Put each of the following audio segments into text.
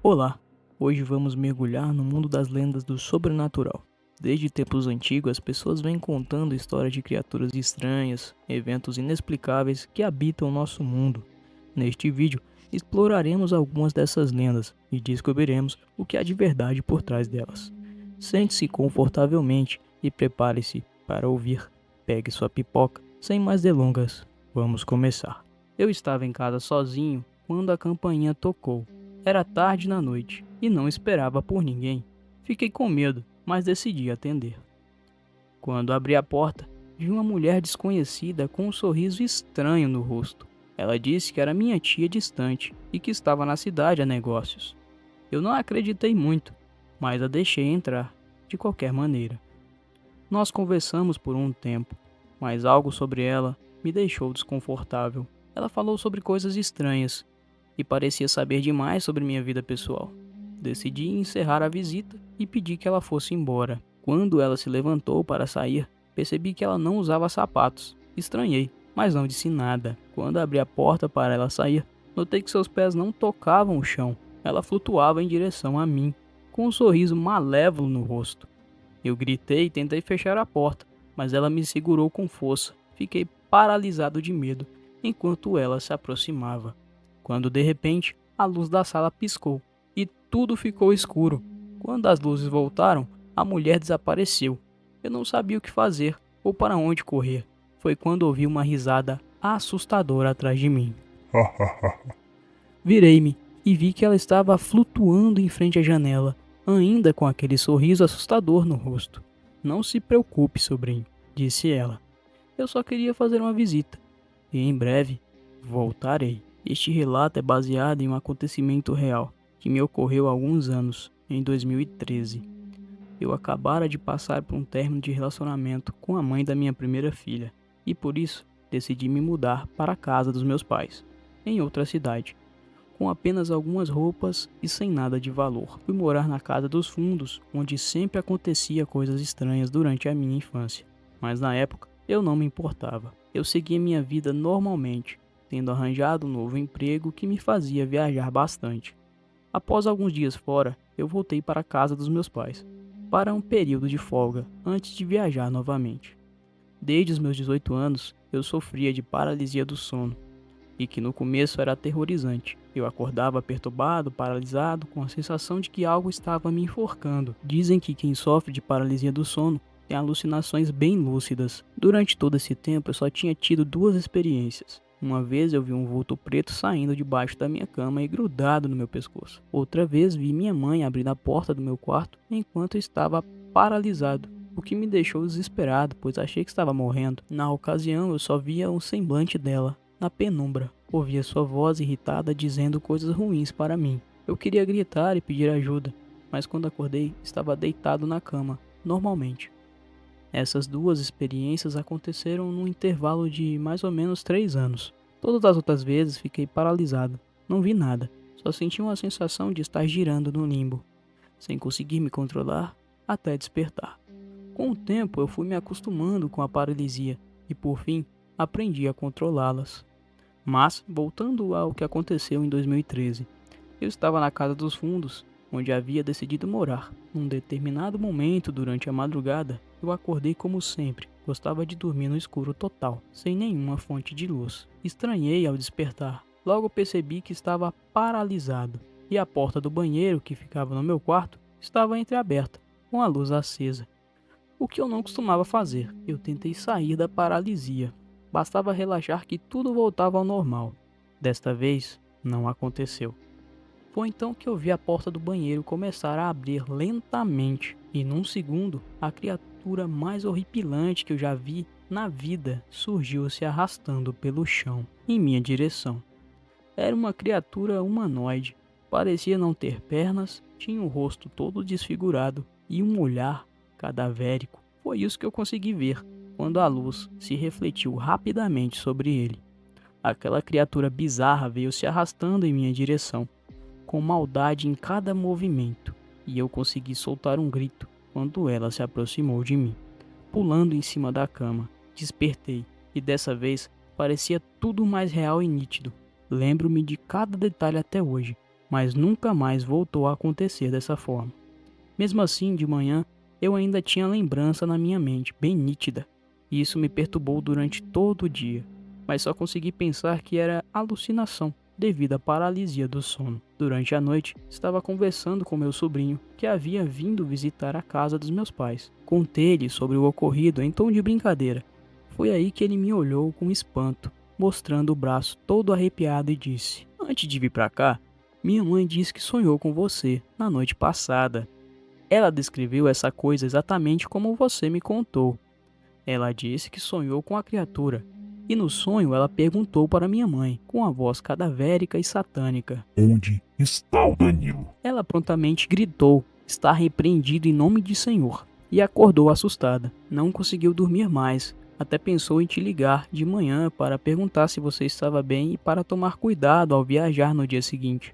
Olá! Hoje vamos mergulhar no mundo das lendas do sobrenatural. Desde tempos antigos, as pessoas vêm contando histórias de criaturas estranhas, eventos inexplicáveis que habitam o nosso mundo. Neste vídeo, exploraremos algumas dessas lendas e descobriremos o que há de verdade por trás delas. Sente-se confortavelmente e prepare-se para ouvir. Pegue sua pipoca. Sem mais delongas, vamos começar. Eu estava em casa sozinho quando a campainha tocou. Era tarde na noite e não esperava por ninguém. Fiquei com medo, mas decidi atender. Quando abri a porta, vi uma mulher desconhecida com um sorriso estranho no rosto. Ela disse que era minha tia distante e que estava na cidade a negócios. Eu não acreditei muito, mas a deixei entrar, de qualquer maneira. Nós conversamos por um tempo, mas algo sobre ela me deixou desconfortável. Ela falou sobre coisas estranhas e parecia saber demais sobre minha vida pessoal. Decidi encerrar a visita e pedi que ela fosse embora. Quando ela se levantou para sair, percebi que ela não usava sapatos. Estranhei, mas não disse nada. Quando abri a porta para ela sair, notei que seus pés não tocavam o chão. Ela flutuava em direção a mim, com um sorriso malévolo no rosto. Eu gritei e tentei fechar a porta, mas ela me segurou com força. Fiquei paralisado de medo enquanto ela se aproximava. Quando de repente a luz da sala piscou e tudo ficou escuro. Quando as luzes voltaram, a mulher desapareceu. Eu não sabia o que fazer ou para onde correr. Foi quando ouvi uma risada assustadora atrás de mim. Virei-me e vi que ela estava flutuando em frente à janela, ainda com aquele sorriso assustador no rosto. Não se preocupe, sobrinho, disse ela. Eu só queria fazer uma visita e em breve voltarei. Este relato é baseado em um acontecimento real que me ocorreu há alguns anos, em 2013. Eu acabara de passar por um término de relacionamento com a mãe da minha primeira filha e por isso decidi me mudar para a casa dos meus pais, em outra cidade, com apenas algumas roupas e sem nada de valor. Fui morar na casa dos fundos, onde sempre acontecia coisas estranhas durante a minha infância, mas na época eu não me importava. Eu seguia minha vida normalmente, tendo arranjado um novo emprego que me fazia viajar bastante. Após alguns dias fora, eu voltei para a casa dos meus pais, para um período de folga, antes de viajar novamente. Desde os meus 18 anos, eu sofria de paralisia do sono, e que no começo era aterrorizante. Eu acordava perturbado, paralisado, com a sensação de que algo estava me enforcando. Dizem que quem sofre de paralisia do sono tem alucinações bem lúcidas. Durante todo esse tempo, eu só tinha tido duas experiências. Uma vez eu vi um vulto preto saindo debaixo da minha cama e grudado no meu pescoço. Outra vez vi minha mãe abrindo a porta do meu quarto enquanto eu estava paralisado, o que me deixou desesperado, pois achei que estava morrendo. Na ocasião eu só via um semblante dela, na penumbra. Ouvia sua voz irritada dizendo coisas ruins para mim. Eu queria gritar e pedir ajuda, mas quando acordei estava deitado na cama, normalmente. Essas duas experiências aconteceram num intervalo de mais ou menos 3 anos. Todas as outras vezes fiquei paralisado. Não vi nada, só senti uma sensação de estar girando no limbo, sem conseguir me controlar até despertar. Com o tempo eu fui me acostumando com a paralisia e por fim aprendi a controlá-las. Mas, voltando ao que aconteceu em 2013, eu estava na casa dos fundos, onde havia decidido morar. Num determinado momento durante a madrugada, eu acordei como sempre. Gostava de dormir no escuro total, sem nenhuma fonte de luz. Estranhei ao despertar. Logo percebi que estava paralisado e a porta do banheiro que ficava no meu quarto estava entreaberta, com a luz acesa. O que eu não costumava fazer. Eu tentei sair da paralisia. Bastava relaxar que tudo voltava ao normal. Desta vez, não aconteceu. Foi então que eu vi a porta do banheiro começar a abrir lentamente e num segundo, a criatura mais horripilante que eu já vi na vida surgiu se arrastando pelo chão em minha direção. Era uma criatura humanoide, parecia não ter pernas, tinha o rosto todo desfigurado e um olhar cadavérico. Foi isso que eu consegui ver quando a luz se refletiu rapidamente sobre ele. Aquela criatura bizarra veio se arrastando em minha direção, com maldade em cada movimento, e eu consegui soltar um grito quando ela se aproximou de mim. Pulando em cima da cama, despertei, e dessa vez parecia tudo mais real e nítido. Lembro-me de cada detalhe até hoje. mas nunca mais voltou a acontecer dessa forma. Mesmo assim, de manhã, eu ainda tinha a lembrança na minha mente, bem nítida, e isso me perturbou durante todo o dia, mas só consegui pensar que era alucinação devido à paralisia do sono. Durante a noite, estava conversando com meu sobrinho, que havia vindo visitar a casa dos meus pais. Contei-lhe sobre o ocorrido em tom de brincadeira. Foi aí que ele me olhou com espanto, mostrando o braço todo arrepiado e disse: "Antes de vir para cá, minha mãe disse que sonhou com você na noite passada. Ela descreveu essa coisa exatamente como você me contou. Ela disse que sonhou com a criatura, e no sonho ela perguntou para minha mãe, com a voz cadavérica e satânica: Onde está o Danilo? Ela prontamente gritou: "Está repreendido em nome de Senhor", e acordou assustada. Não conseguiu dormir mais. Até pensou em te ligar de manhã para perguntar se você estava bem e para tomar cuidado ao viajar no dia seguinte.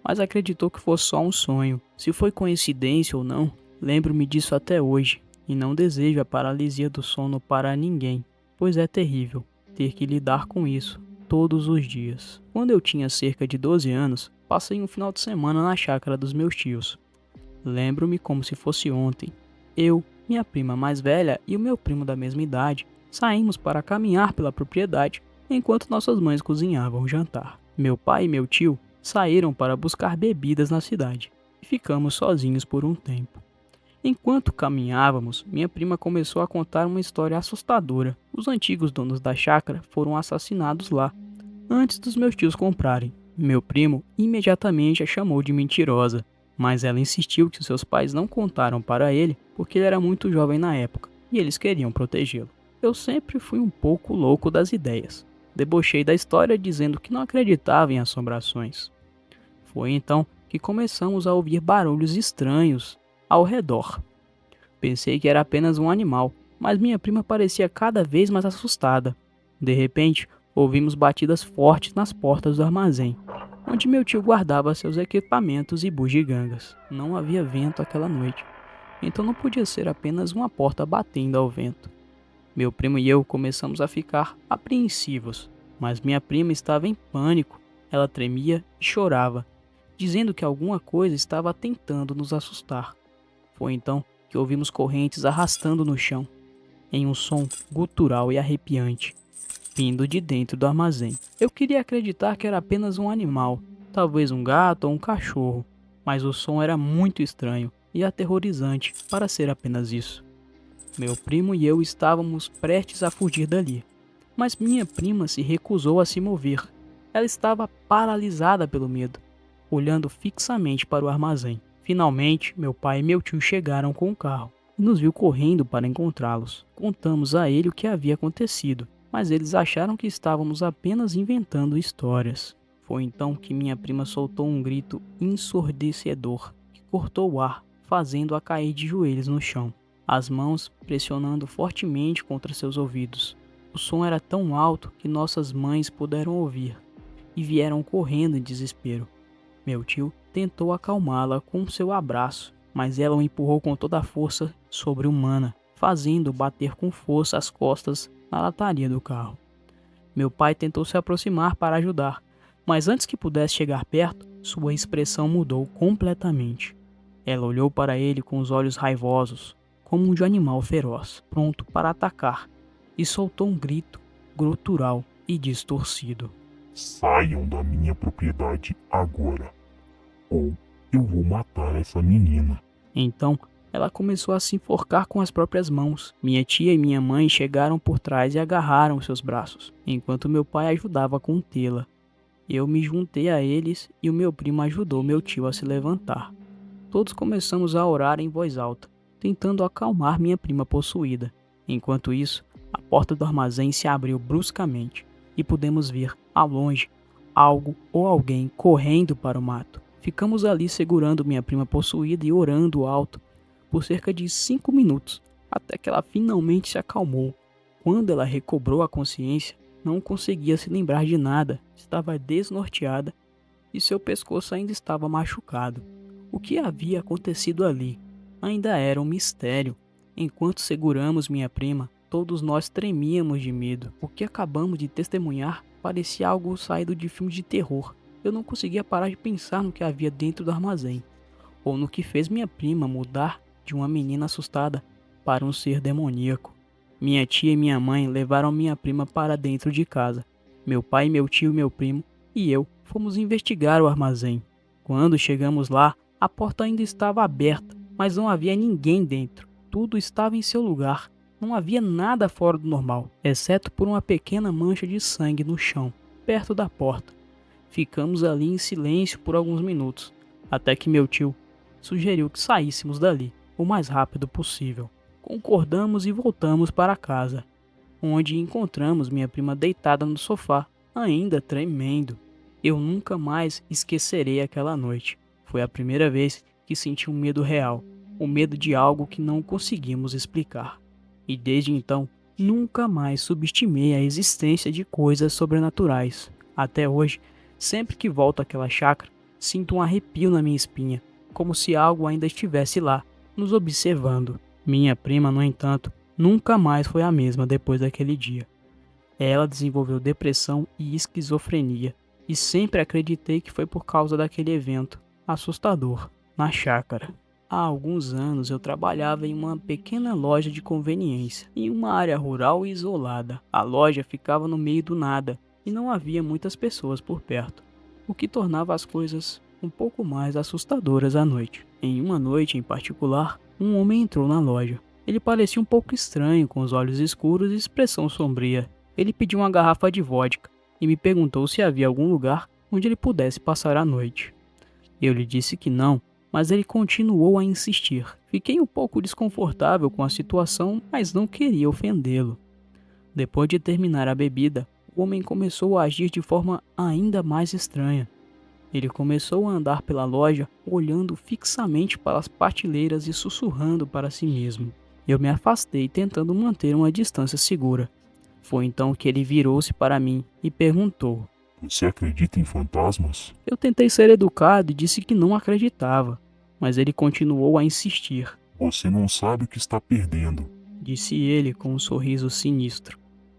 Mas acreditou que fosse só um sonho. Se foi coincidência ou não, lembro-me disso até hoje, e não desejo a paralisia do sono para ninguém, pois é terrível ter que lidar com isso todos os dias. Quando eu tinha cerca de 12 anos, passei um final de semana na chácara dos meus tios. Lembro-me como se fosse ontem. Eu, minha prima mais velha e o meu primo da mesma idade saímos para caminhar pela propriedade enquanto nossas mães cozinhavam o jantar. Meu pai e meu tio saíram para buscar bebidas na cidade e ficamos sozinhos por um tempo. Enquanto caminhávamos, minha prima começou a contar uma história assustadora. Os antigos donos da chácara foram assassinados lá, antes dos meus tios comprarem. Meu primo imediatamente a chamou de mentirosa, mas ela insistiu que seus pais não contaram para ele porque ele era muito jovem na época e eles queriam protegê-lo. Eu sempre fui um pouco louco das ideias. Debochei da história dizendo que não acreditava em assombrações. Foi então que começamos a ouvir barulhos estranhos ao redor. Pensei que era apenas um animal, mas minha prima parecia cada vez mais assustada. De repente, ouvimos batidas fortes nas portas do armazém, onde meu tio guardava seus equipamentos e bugigangas. Não havia vento aquela noite, então não podia ser apenas uma porta batendo ao vento. Meu primo e eu começamos a ficar apreensivos, mas minha prima estava em pânico. Ela tremia e chorava, dizendo que alguma coisa estava tentando nos assustar. Foi então que ouvimos correntes arrastando no chão, em um som gutural e arrepiante, vindo de dentro do armazém. Eu queria acreditar que era apenas um animal, talvez um gato ou um cachorro, mas o som era muito estranho e aterrorizante para ser apenas isso. Meu primo e eu estávamos prestes a fugir dali, mas minha prima se recusou a se mover. Ela estava paralisada pelo medo, olhando fixamente para o armazém. Finalmente, meu pai e meu tio chegaram com o carro e nos viu correndo para encontrá-los. Contamos a ele o que havia acontecido, mas eles acharam que estávamos apenas inventando histórias. Foi então que minha prima soltou um grito ensurdecedor que cortou o ar, fazendo-a cair de joelhos no chão, as mãos pressionando fortemente contra seus ouvidos. O som era tão alto que nossas mães puderam ouvir e vieram correndo em desespero. Meu tio tentou acalmá-la com seu abraço, mas ela o empurrou com toda a força sobre-humana, fazendo-o bater com força as costas na lataria do carro. Meu pai tentou se aproximar para ajudar, mas antes que pudesse chegar perto, sua expressão mudou completamente. Ela olhou para ele com os olhos raivosos, como um de animal feroz, pronto para atacar, e soltou um grito gutural e distorcido. Saiam da minha propriedade agora, ou eu vou matar essa menina. Então, ela começou a se enforcar com as próprias mãos. Minha tia e minha mãe chegaram por trás e agarraram seus braços, enquanto meu pai ajudava a contê-la. Eu me juntei a eles e o meu primo ajudou meu tio a se levantar. Todos começamos a orar em voz alta, tentando acalmar minha prima possuída. Enquanto isso, a porta do armazém se abriu bruscamente e pudemos ver, ao longe, algo ou alguém correndo para o mato. Ficamos ali segurando minha prima possuída e orando alto por cerca de 5 minutos, até que ela finalmente se acalmou. Quando ela recobrou a consciência, não conseguia se lembrar de nada, estava desnorteada e seu pescoço ainda estava machucado. O que havia acontecido ali ainda era um mistério. Enquanto seguramos minha prima, todos nós tremíamos de medo. O que acabamos de testemunhar parecia algo saído de filme de terror. Eu não conseguia parar de pensar no que havia dentro do armazém, ou no que fez minha prima mudar de uma menina assustada para um ser demoníaco. Minha tia e minha mãe levaram minha prima para dentro de casa. Meu pai, meu tio, meu primo e eu fomos investigar o armazém. Quando chegamos lá, a porta ainda estava aberta, mas não havia ninguém dentro. Tudo estava em seu lugar. Não havia nada fora do normal, exceto por uma pequena mancha de sangue no chão, perto da porta. Ficamos ali em silêncio por alguns minutos, até que meu tio sugeriu que saíssemos dali o mais rápido possível. Concordamos e voltamos para casa, onde encontramos minha prima deitada no sofá, ainda tremendo. Eu nunca mais esquecerei aquela noite. Foi a primeira vez que senti um medo real, o medo de algo que não conseguimos explicar. E desde então, nunca mais subestimei a existência de coisas sobrenaturais. Até hoje, sempre que volto àquela chácara, sinto um arrepio na minha espinha, como se algo ainda estivesse lá, nos observando. Minha prima, no entanto, nunca mais foi a mesma depois daquele dia. Ela desenvolveu depressão e esquizofrenia, e sempre acreditei que foi por causa daquele evento assustador na chácara. Há alguns anos eu trabalhava em uma pequena loja de conveniência, em uma área rural e isolada. A loja ficava no meio do nada e não havia muitas pessoas por perto, o que tornava as coisas um pouco mais assustadoras à noite. Em uma noite em particular, um homem entrou na loja. Ele parecia um pouco estranho, com os olhos escuros e expressão sombria. Ele pediu uma garrafa de vodka e me perguntou se havia algum lugar onde ele pudesse passar a noite. Eu lhe disse que não, mas ele continuou a insistir. Fiquei um pouco desconfortável com a situação, mas não queria ofendê-lo. Depois de terminar a bebida, o homem começou a agir de forma ainda mais estranha. Ele começou a andar pela loja, olhando fixamente para as prateleiras e sussurrando para si mesmo. Eu me afastei, tentando manter uma distância segura. Foi então que ele virou-se para mim e perguntou: Você acredita em fantasmas? Eu tentei ser educado e disse que não acreditava, mas ele continuou a insistir. Você não sabe o que está perdendo. Disse ele com um sorriso sinistro.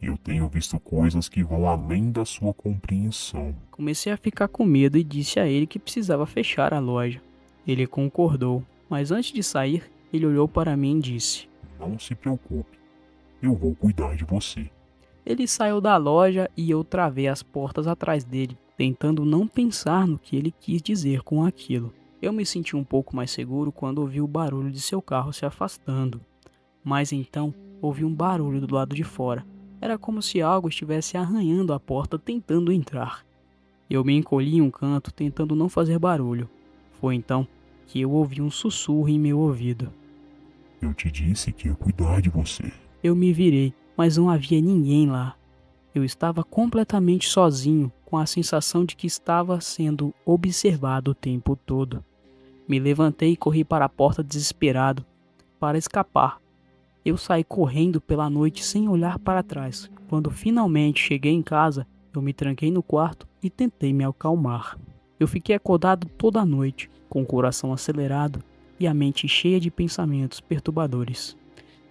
Eu tenho visto coisas que vão além da sua compreensão. Comecei a ficar com medo e disse a ele que precisava fechar a loja. Ele concordou, mas antes de sair, ele olhou para mim e disse: Não se preocupe, eu vou cuidar de você. Ele saiu da loja e eu travei as portas atrás dele, tentando não pensar no que ele quis dizer com aquilo. Eu me senti um pouco mais seguro quando ouvi o barulho de seu carro se afastando. Mas então, ouvi um barulho do lado de fora. Era como se algo estivesse arranhando a porta tentando entrar. Eu me encolhi em um canto tentando não fazer barulho. Foi então que eu ouvi um sussurro em meu ouvido. Eu te disse que ia cuidar de você. Eu me virei, mas não havia ninguém lá. Eu estava completamente sozinho, com a sensação de que estava sendo observado o tempo todo. Me levantei e corri para a porta desesperado, para escapar. Eu saí correndo pela noite sem olhar para trás. Quando finalmente cheguei em casa, eu me tranquei no quarto e tentei me acalmar. Eu fiquei acordado toda a noite, com o coração acelerado e a mente cheia de pensamentos perturbadores.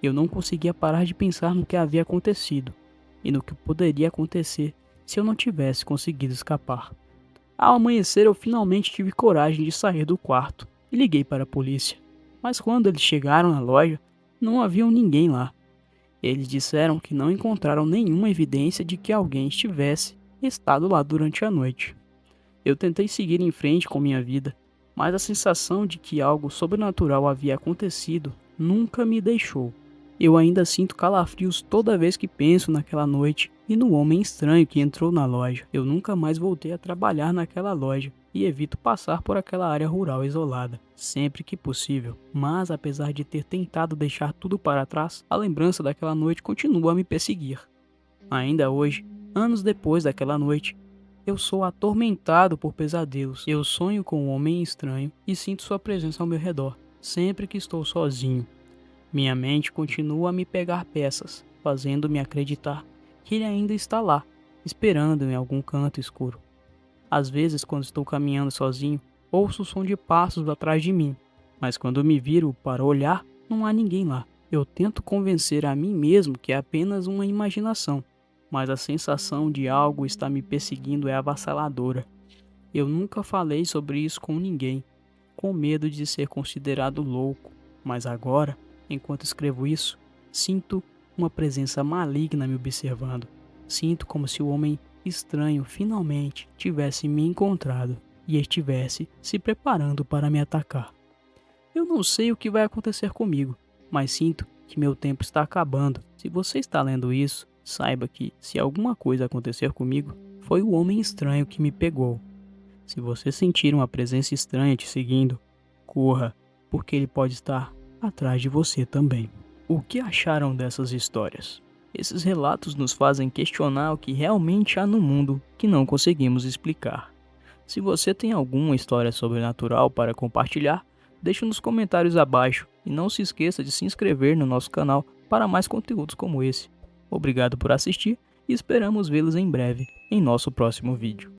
Eu não conseguia parar de pensar no que havia acontecido e no que poderia acontecer se eu não tivesse conseguido escapar. Ao amanhecer, eu finalmente tive coragem de sair do quarto e liguei para a polícia. Mas quando eles chegaram na loja, não havia ninguém lá. Eles disseram que não encontraram nenhuma evidência de que alguém estivesse estado lá durante a noite. Eu tentei seguir em frente com minha vida, mas a sensação de que algo sobrenatural havia acontecido nunca me deixou. Eu ainda sinto calafrios toda vez que penso naquela noite e no homem estranho que entrou na loja. Eu nunca mais voltei a trabalhar naquela loja e evito passar por aquela área rural isolada, sempre que possível. Mas apesar de ter tentado deixar tudo para trás, a lembrança daquela noite continua a me perseguir. Ainda hoje, anos depois daquela noite, eu sou atormentado por pesadelos. Eu sonho com um homem estranho e sinto sua presença ao meu redor, sempre que estou sozinho. Minha mente continua a me pegar peças, fazendo-me acreditar que ele ainda está lá, esperando em algum canto escuro. Às vezes, quando estou caminhando sozinho, ouço o som de passos atrás de mim, mas quando me viro para olhar, não há ninguém lá. Eu tento convencer a mim mesmo que é apenas uma imaginação, mas a sensação de algo estar me perseguindo é avassaladora. Eu nunca falei sobre isso com ninguém, com medo de ser considerado louco, mas agora, enquanto escrevo isso, sinto uma presença maligna me observando. Sinto como se o homem estranho finalmente tivesse me encontrado e estivesse se preparando para me atacar. Eu não sei o que vai acontecer comigo, mas sinto que meu tempo está acabando. Se você está lendo isso, saiba que, se alguma coisa acontecer comigo, foi o homem estranho que me pegou. Se você sentir uma presença estranha te seguindo, corra, porque ele pode estar atrás de você também. O que acharam dessas histórias? Esses relatos nos fazem questionar o que realmente há no mundo que não conseguimos explicar. Se você tem alguma história sobrenatural para compartilhar, deixe nos comentários abaixo e não se esqueça de se inscrever no nosso canal para mais conteúdos como esse. Obrigado por assistir e esperamos vê-los em breve em nosso próximo vídeo.